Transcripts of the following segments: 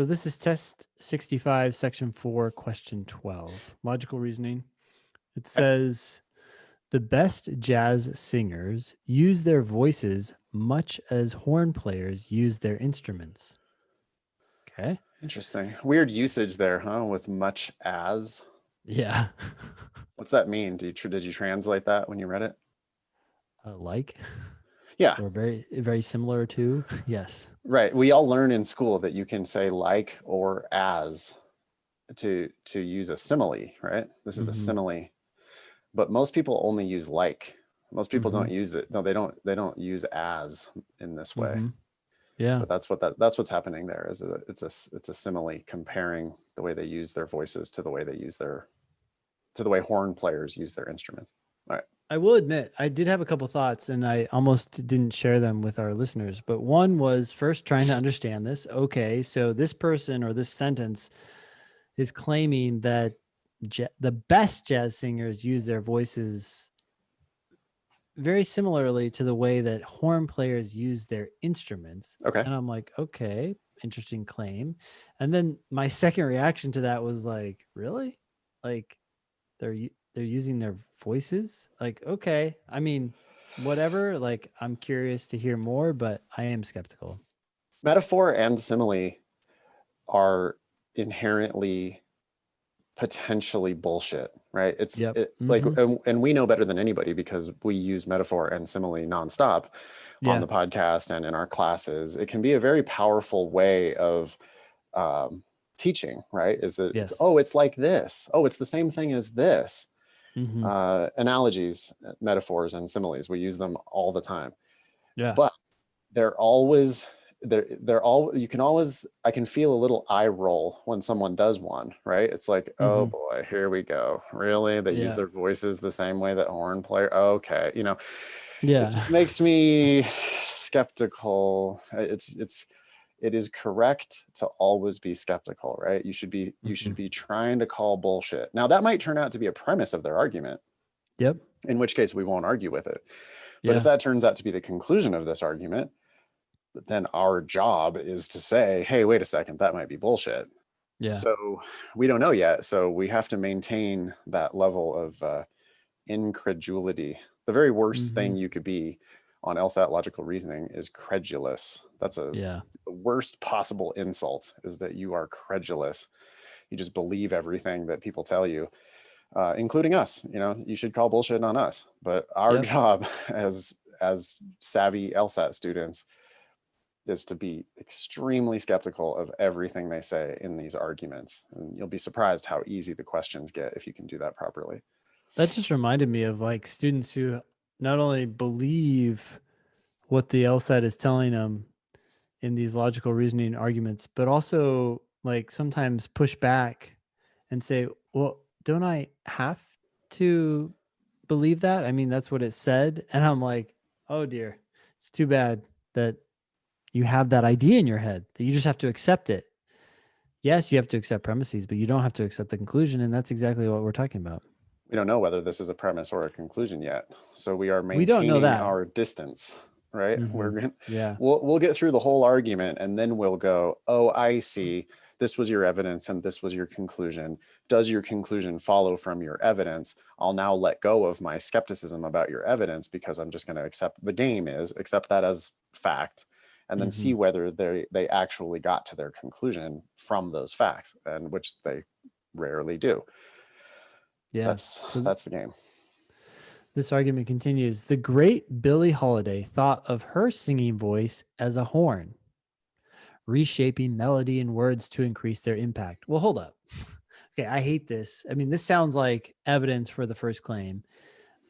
So this is test 65, section 4, question 12, logical reasoning. It says the best jazz singers use their voices much as horn players use their instruments. Okay. Interesting. Weird usage there, huh? With much as. Yeah. What's that mean? Did you translate that when you read it? Like, Yeah, or very similar to. Yes. right. We all learn in school that you can say like or as to use a simile, right? This is a Mm-hmm. simile, but most people only use like. Most people Mm-hmm. don't use it. No, they don't use as in this way. Mm-hmm. Yeah. But that's what's happening there. It's a simile comparing the way they use their voices to the way to the way horn players use their instruments. All right. I will admit, I did have a couple thoughts and I almost didn't share them with our listeners. But one was first trying to understand this. Okay, so this person or this sentence is claiming that the best jazz singers use their voices very similarly to the way that horn players use their instruments. Okay. And I'm like, okay, interesting claim. And then my second reaction to that was like, really? Like they're using their voices? Like, okay. I mean, whatever. Like I'm curious to hear more, but I am skeptical. Metaphor and simile are inherently potentially bullshit, right? Yep. Like, Mm-hmm. and we know better than anybody because we use metaphor and simile nonstop on Yeah. the podcast and in our classes. It can be a very powerful way of teaching, right? Is that Yes. it's like this. Oh, it's the same thing as this. Mm-hmm. Analogies, metaphors, and similes. We use them all the time, Yeah. but they're always they're all you can always I can feel a little eye roll when someone does one, right? It's like, oh Mm-hmm. boy, here we go. Really? They use Yeah. their voices the same way that horn player. Okay, it Yeah. just makes me skeptical. It is correct to always be skeptical, right? You Mm-hmm. should be trying to call bullshit. Now that might turn out to be a premise of their argument, Yep. in which case we won't argue with it. But if Yeah. that turns out to be the conclusion of this argument, then our job is to say, hey, wait a second, that might be bullshit. Yeah. So we don't know yet. So we have to maintain that level of incredulity. The very worst Mm-hmm. thing you could be on LSAT logical reasoning is credulous. That's Yeah. the worst possible insult, is that you are credulous. You just believe everything that people tell you, including us. You should call bullshit on us. But our Yep. job as savvy LSAT students is to be extremely skeptical of everything they say in these arguments. And you'll be surprised how easy the questions get if you can do that properly. That just reminded me of like students who not only believe what the LSAT is telling them in these logical reasoning arguments, but also like sometimes push back and say, well, don't I have to believe that? I mean, that's what it said. And I'm like, oh dear, it's too bad that you have that idea in your head that you just have to accept it. Yes, you have to accept premises, but you don't have to accept the conclusion. And that's exactly what we're talking about. We don't know whether this is a premise or a conclusion yet. So we are We don't know maintaining that. our distance, right? Mm-hmm. Yeah. We'll get through the whole argument and then we'll go, oh, I see. This was your evidence and this was your conclusion. Does your conclusion follow from your evidence? I'll now let go of my skepticism about your evidence because I'm just going to accept that as fact, and then Mm-hmm. see whether they actually got to their conclusion from those facts, and which they rarely do. Yeah. That's the game. This argument continues. The great Billie Holiday thought of her singing voice as a horn, reshaping melody and words to increase their impact. Well, hold up. Okay, I hate this. I mean, this sounds like evidence for the first claim.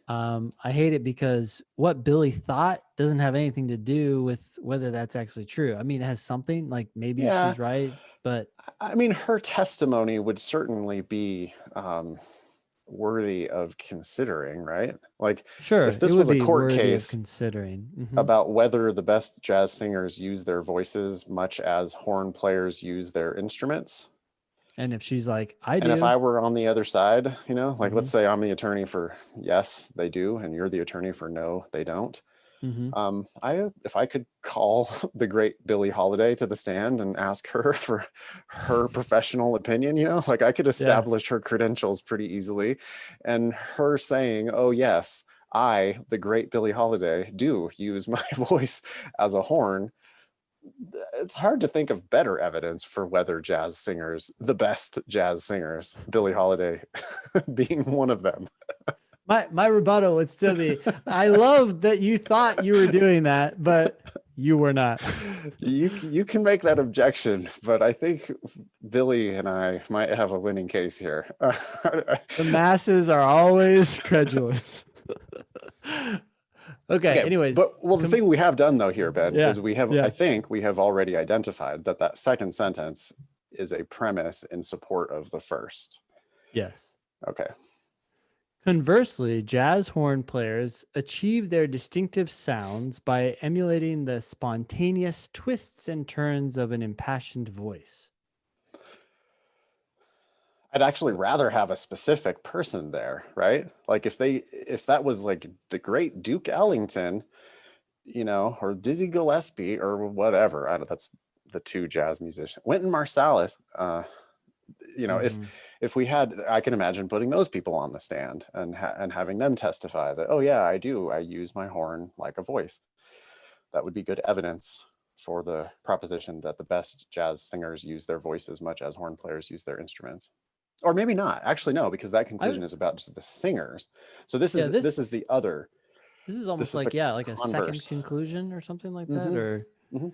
I hate it because what Billie thought doesn't have anything to do with whether that's actually true. I mean, it has something, like maybe Yeah, she's right, but I mean, her testimony would certainly be worthy of considering, right? Like, sure, if it this would was a be court worthy of case considering. Mm-hmm. about whether the best jazz singers use their voices much as horn players use their instruments, And if she's like, I and if do. I were on the other side, like Mm-hmm. let's say I'm the attorney for yes, they do, and you're the attorney for no, they don't. Mm-hmm. If I could call the great Billie Holiday to the stand and ask her for her professional opinion, like I could Yeah. establish her credentials pretty easily, and her saying, "Oh yes, I, the great Billie Holiday, do use my voice as a horn." It's hard to think of better evidence for whether jazz singers, the best jazz singers, Billie Holiday being one of them. My rebuttal would still be, I love that you thought you were doing that, but you were not. You can make that objection, but I think Billy and I might have a winning case here. The masses are always credulous. Okay. Okay, Anyways, but the thing we have done though here, Ben, yeah, is I yeah, think we have already identified that second sentence is a premise in support of the first. yes. Okay. Conversely, jazz horn players achieve their distinctive sounds by emulating the spontaneous twists and turns of an impassioned voice. I'd actually rather have a specific person there, right? Like if that was like the great Duke Ellington, or Dizzy Gillespie or whatever. I don't that's the two jazz musicians. Wynton Marsalis, if Mhm. we had, I can imagine putting those people on the stand and having them testify that, oh yeah, I use my horn like a voice. That would be good evidence for the proposition that the best jazz singers use their voice as much as horn players use their instruments. Or maybe not. Actually, no, because that conclusion is about just the singers. So this Yeah, is the other. this is This almost is like, the yeah, like a second converse. conclusion or something like that, Mm-hmm. or Mm-hmm.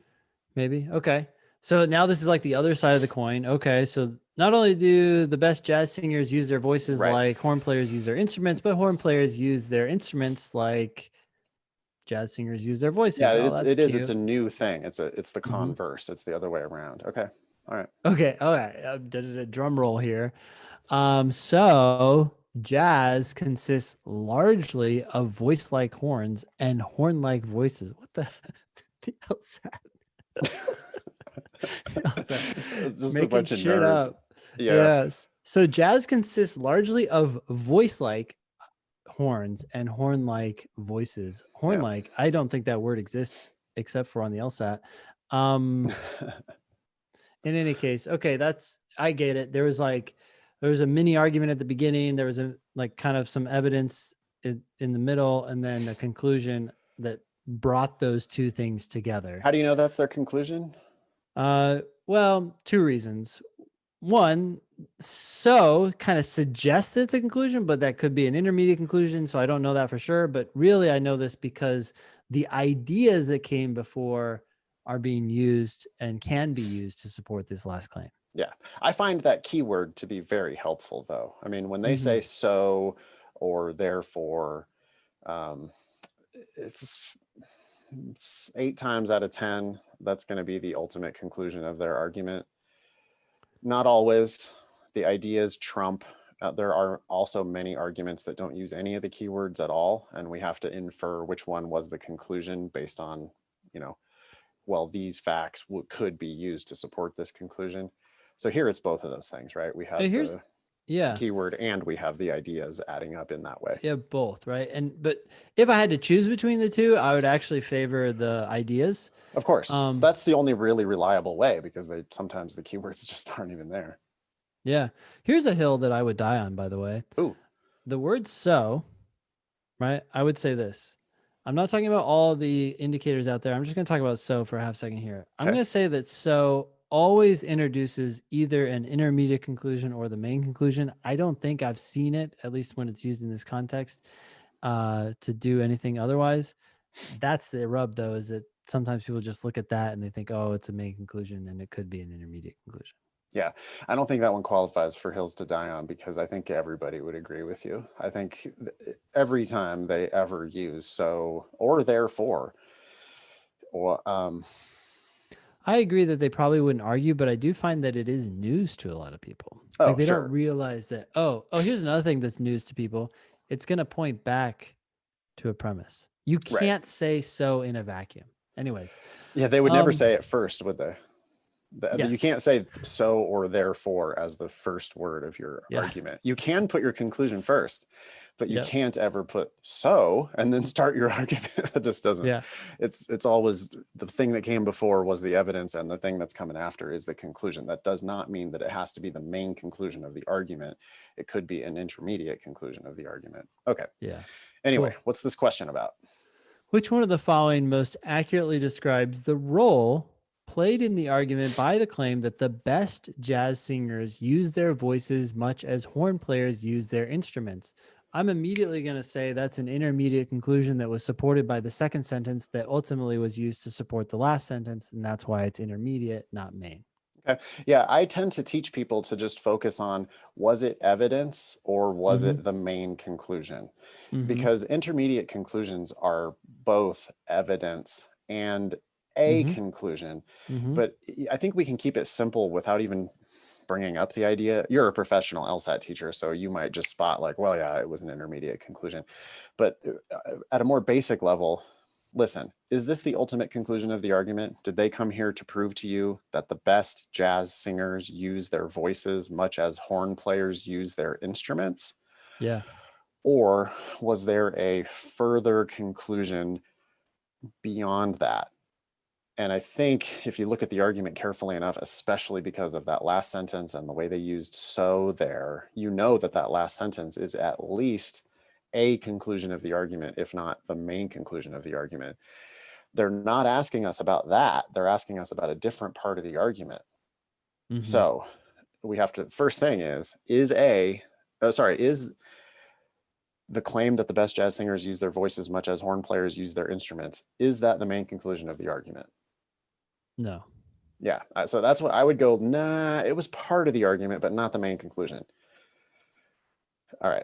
maybe. Okay. So now this is like the other side of the coin. Okay. So not only do the best jazz singers use their voices Right. like horn players use their instruments, but horn players use their instruments like jazz singers use their Yeah, voices. Oh, that's it's cute. a new thing. It's the Hmm. converse. It's the other way around. Okay. All right. Okay. All right. Drum roll here. So jazz consists largely of voice-like horns and horn-like voices. What the hell's that? Just a Making bunch of shit nerds. up. Yeah. Yes. So jazz consists largely of voice-like horns and horn-like voices. Yeah. Horn-like, I don't think that word exists except for on the LSAT. Um, in any case, okay, I get it. There was a mini argument at the beginning. There was kind of some evidence in the middle, and then a conclusion that brought those two things together. How do you know that's their conclusion? Well, two reasons. One, so kind of suggests it's a conclusion, but that could be an intermediate conclusion. So I don't know that for sure. But really, I know this because the ideas that came before are being used and can be used to support this last claim. Yeah. I find that keyword to be very helpful, though. I mean, when they Mm-hmm. say so or therefore, um, it's 8 times out of 10, that's going to be the ultimate conclusion of their argument. Not always. The ideas trump. There are also many arguments that don't use any of the keywords at all, and we have to infer which one was the conclusion based on, well, these facts could be used to support this conclusion. So here it's both of those things, right? We have the Yeah, keyword and we have the ideas adding up in that way. yeah, both, right? But if I had to choose between the two, I would actually favor the ideas. Of course, that's the only really reliable way, because sometimes the keywords just aren't even there. Yeah. Here's a hill that I would die on, by the way. Ooh. The word so, right? I would say this. I'm not talking about all the indicators out there. I'm just going to talk about so for a half second here. I'm Okay. going to say that so always introduces either an intermediate conclusion or the main conclusion. I don't think I've seen it, at least when it's used in this context, to do anything otherwise. That's the rub, though, is that sometimes people just look at that and they think, oh, it's a main conclusion, and it could be an intermediate conclusion. Yeah, I don't think that one qualifies for hills to die on, because I think everybody would agree with you. I think every time they ever use so or therefore, or I agree that they probably wouldn't argue, but I do find that it is news to a lot of people. oh, Like they sure. don't realize that, here's another thing that's news to people. It's going to point back to a premise. You Right. can't say so in a vacuum. Anyways. Yeah, they would never say it first, would they? You Yes. can't say so or therefore as the first word of your Yeah. argument. You can put your conclusion first, but you Yep. can't ever put so and then start your argument. That just doesn't. Yeah. It's always the thing that came before was the evidence, and the thing that's coming after is the conclusion. That does not mean that it has to be the main conclusion of the argument. It could be an intermediate conclusion of the argument. Okay. Yeah. Anyway, Cool. what's this question about? Which one of the following most accurately describes the role played in the argument by the claim that the best jazz singers use their voices much as horn players use their instruments? I'm immediately going to say that's an intermediate conclusion that was supported by the second sentence that ultimately was used to support the last sentence, and that's why it's intermediate, not main. Okay. Yeah, I tend to teach people to just focus on, was it evidence or was Mm-hmm. it the main conclusion? Mm-hmm. Because intermediate conclusions are both evidence and a Mm-hmm. conclusion. Mm-hmm. But I think we can keep it simple without even bringing up the idea. You're a professional LSAT teacher, so you might just spot like, well, yeah, it was an intermediate conclusion. But at a more basic level, listen, is this the ultimate conclusion of the argument? Did they come here to prove to you that the best jazz singers use their voices much as horn players use their instruments? Yeah. Or was there a further conclusion beyond that? And I think if you look at the argument carefully enough, especially because of that last sentence and the way they used so there, you know that that last sentence is at least a conclusion of the argument, if not the main conclusion of the argument. They're not asking us about that. They're asking us about a different part of the argument. Mm-hmm. So we have to, first thing is the claim that the best jazz singers use their voices much as horn players use their instruments, is that the main conclusion of the argument? No. Yeah. So that's what I would go, nah, it was part of the argument, but not the main conclusion. All right.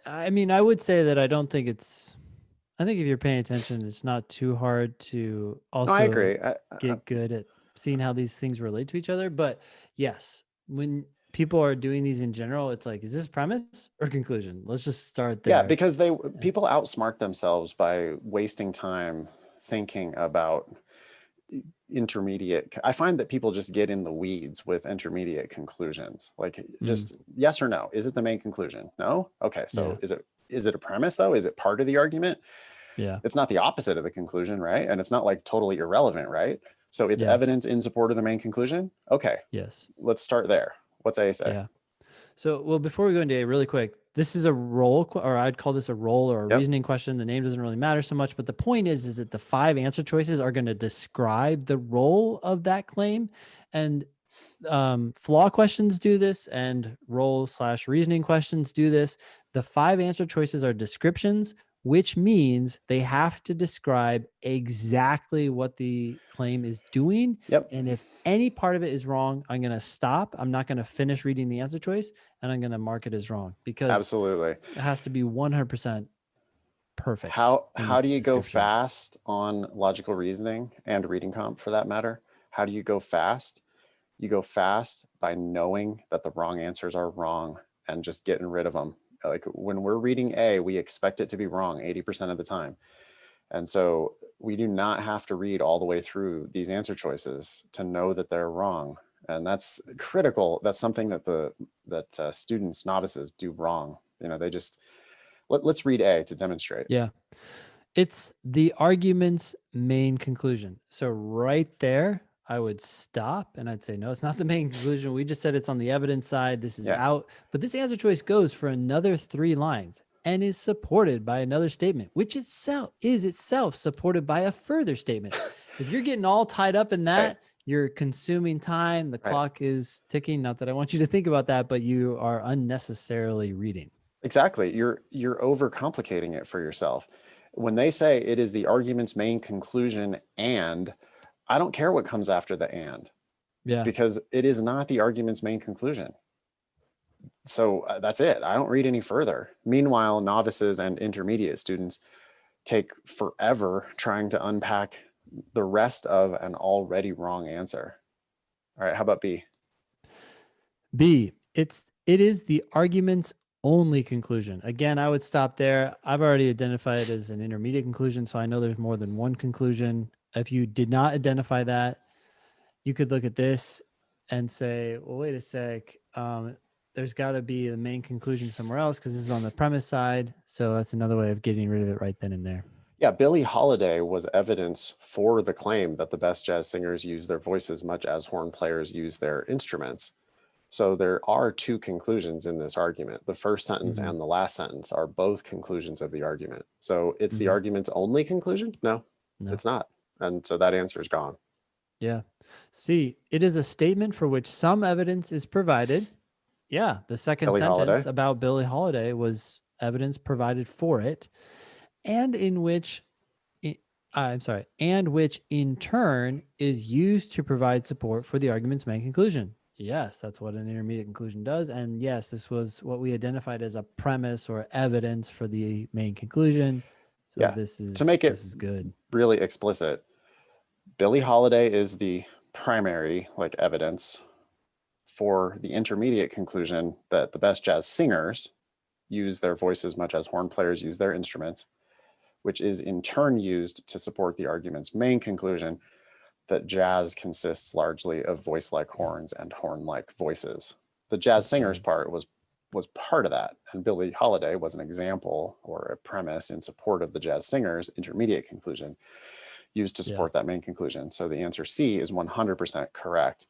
I mean, I would say that I don't think it's, I think if you're paying attention, it's not too hard to No, I also agree. get good at seeing how these things relate to each other. But yes, when people are doing these in general, it's like, is this premise or conclusion? Let's just start Yeah, there. because people outsmart themselves by wasting time thinking about intermediate. I find that people just get in the weeds with intermediate conclusions. Like just yes or no. Is it the main conclusion? No? Okay. So is it a premise though? Is it part of the argument? Yeah. It's not the opposite of the conclusion, right? And it's not like totally irrelevant, right? So it's Yeah. evidence in support of the main conclusion. Okay. Yes. Let's start there. What's A say? Yeah. So, well, before we go into A, really quick, this is a role, or I'd call this a role or a Yep. reasoning question. The name doesn't really matter so much, but the point is that the 5 answer choices are going to describe the role of that claim. And flaw questions do this, and role/reasoning questions do this. The 5 answer choices are descriptions, which means they have to describe exactly what the claim is doing. Yep. And if any part of it is wrong, I'm going to stop. I'm not going to finish reading the answer choice, and I'm going to mark it as wrong because Absolutely. it has to be 100% perfect. How do you go description. fast on logical reasoning and reading comp for that matter? How do you go fast? You go fast by knowing that the wrong answers are wrong and just getting rid of them. Like when we're reading A, we expect it to be wrong 80% of the time. And so we do not have to read all the way through these answer choices to know that they're wrong. And that's critical. That's something that students, novices do wrong. They just, let's read A to demonstrate. Yeah. It's the argument's main conclusion. So right there, I would stop and I'd say, no, it's not the main conclusion. We just said it's on the evidence side. This is out. But this answer choice goes for another 3 lines and is supported by another statement, which itself is supported by a further statement. If you're getting all tied up in that, you're consuming time. The clock is ticking. Not that I want you to think about that, but you are unnecessarily reading. Exactly. You're overcomplicating it for yourself. When they say it is the argument's main conclusion, and I don't care what comes after the and. Yeah. Because it is not the argument's main conclusion. So that's it. I don't read any further. Meanwhile, novices and intermediate students take forever trying to unpack the rest of an already wrong answer. All right, how about B? B, it is the argument's only conclusion. Again, I would stop there. I've already identified it as an intermediate conclusion, so I know there's more than one conclusion. If you did not identify that, you could look at this and say, well, wait a sec. There's got to be the main conclusion somewhere else because this is on the premise side. So that's another way of getting rid of it right then and there. Yeah, Billie Holiday was evidence for the claim that the best jazz singers use their voices much as horn players use their instruments. So there are two conclusions in this argument. The first sentence and the last sentence are both conclusions of the argument. So it's the argument's only conclusion? No, it's not. And so that answer is gone. Yeah. C, it is a statement for which some evidence is provided. Yeah, the second Billie sentence Holiday. about Billie Holiday was evidence provided for it, and in which, and which in turn is used to provide support for the argument's main conclusion. Yes, that's what an intermediate conclusion does. And yes, this was what we identified as a premise or evidence for the main conclusion. So Yeah. this is, to make it this is good. Really explicit, Billie Holiday is the primary evidence for the intermediate conclusion that the best jazz singers use their voices much as horn players use their instruments, which is in turn used to support the argument's main conclusion that jazz consists largely of voice-like horns and horn-like voices. The jazz singers part was part of that, and Billie Holiday was an example or a premise in support of the jazz singers' intermediate conclusion used to support that main conclusion. So the answer C is 100% correct.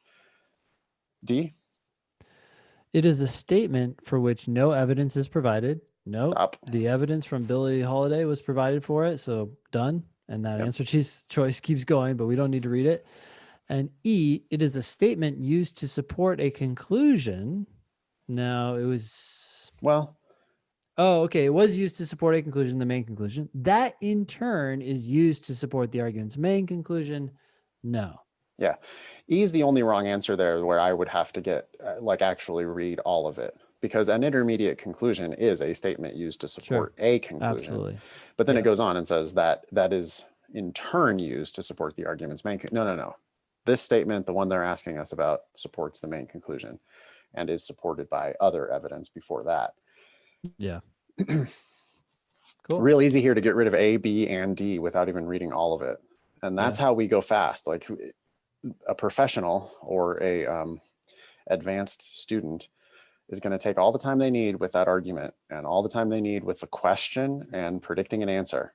D? It is a statement for which no evidence is provided. Nope. Stop. The evidence from Billie Holiday was provided for it, so done. And that answer choice keeps going, but we don't need to read it. And E, it is a statement used to support a conclusion. No, it was... Well... Oh, okay. It was used to support a conclusion, the main conclusion. That in turn is used to support the argument's main conclusion. No. Yeah. E is the only wrong answer there, where I would have to get, actually read all of it, because an intermediate conclusion is a statement used to support a conclusion. Absolutely. But then it goes on and says that that is in turn used to support the argument's main. No. This statement, the one they're asking us about, supports the main conclusion and is supported by other evidence before that. Yeah. Cool. Real easy here to get rid of A, B, and D without even reading all of it. And that's how we go fast. Like a professional or a advanced student is going to take all the time they need with that argument and all the time they need with the question and predicting an answer.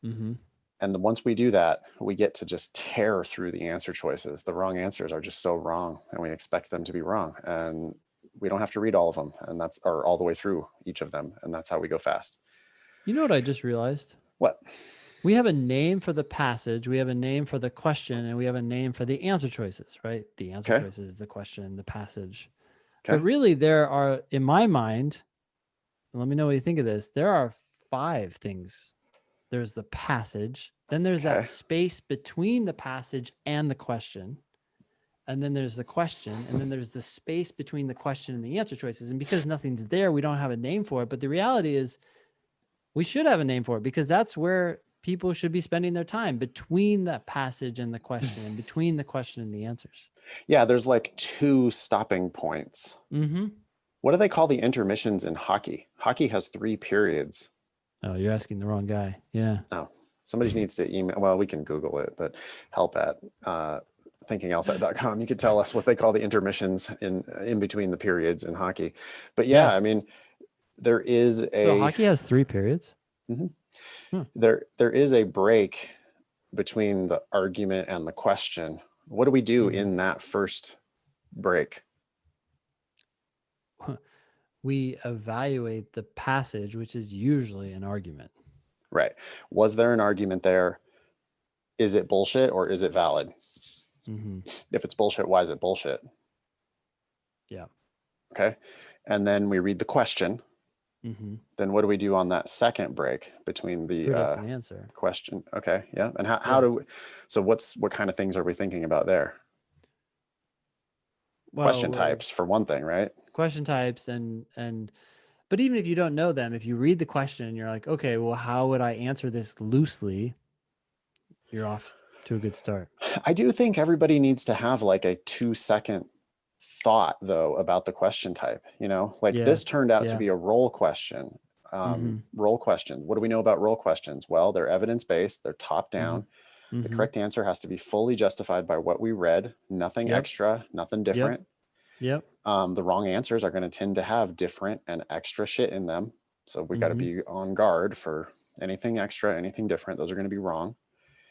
And once we do that, we get to just tear through the answer choices. The wrong answers are just so wrong, and we expect them to be wrong. And we don't have to read all of them, and that's, or all the way through each of them. And that's how we go fast. You know what I just realized? What? We have a name for the passage, we have a name for the question, and we have a name for the answer choices, right? The answer choices, the question, the passage. But really there are, in my mind, let me know what you think of this, there are 5 things. There's the passage, then there's that space between the passage and the question, and then there's the question, and then there's the space between the question and the answer choices. And because nothing's there, we don't have a name for it. But the reality is we should have a name for it, because that's where people should be spending their time, between that passage and the question, and between the question and the answers. Yeah, there's 2 stopping points. What do they call the intermissions in hockey? Hockey has 3 periods. Oh, you're asking the wrong guy. Yeah. Oh, somebody needs to email. Well, we can Google it, but help at thinkinglsat.com. You could tell us what they call the intermissions in between the periods in hockey. But I mean, there is a... So hockey has 3 periods? There is a break between the argument and the question. What do we do in that first break? We evaluate the passage, which is usually an argument. Right. Was there an argument there? Is it bullshit or is it valid? If it's bullshit, why is it bullshit? Yeah. Okay. And then we read the question. Then what do we do on that second break between the answer question? Okay. Yeah. And how do we, so what kind of things are we thinking about there? Well, question types for one thing, right? Question types but even if you don't know them, if you read the question and you're like, okay, well, how would I answer this loosely? You're off to a good start. I do think everybody needs to have a 2-second thought though about the question type, this turned out to be a role question. Role questions. What do we know about role questions? Well, they're evidence-based, they're top down. The Mm-hmm. correct answer has to be fully justified by what we read, nothing Yep. extra, nothing Yep. different. Yep. The wrong answers are going to tend to have different and extra shit in them. So we got to Mm-hmm. be on guard for anything extra, anything different. Those are going to be wrong.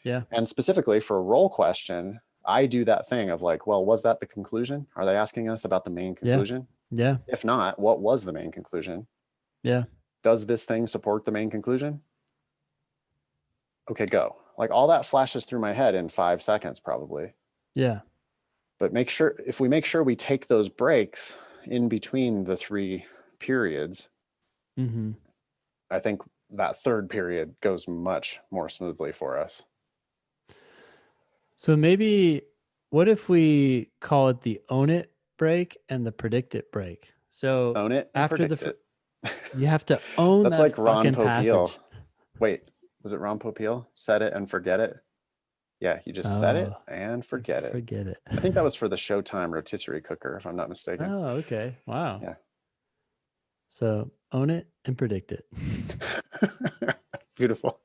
Yeah. And specifically for a role question, I do that thing of like, well, was that the conclusion? Are they asking us about the main Yeah. conclusion? Yeah. If not, what was the main conclusion? Yeah. Does this thing support the main conclusion? Okay, go. Like all that flashes through my head in 5 seconds, probably. Yeah. But if we make sure we take those breaks in between the 3 periods, Mm-hmm. I think that third period goes much more smoothly for us. So maybe what if we call it the own it break and the predict it break? So Own it and after predict it. you have to own That's that like Ron fucking Popeil. passage. Wait, was it Ron Popeil? Set it and forget it. Yeah, you just set it Oh, and forget it. forget it. I think that was for the Showtime rotisserie cooker, if I'm not mistaken. Oh, okay. Wow. Yeah. So own it and predict it. Beautiful.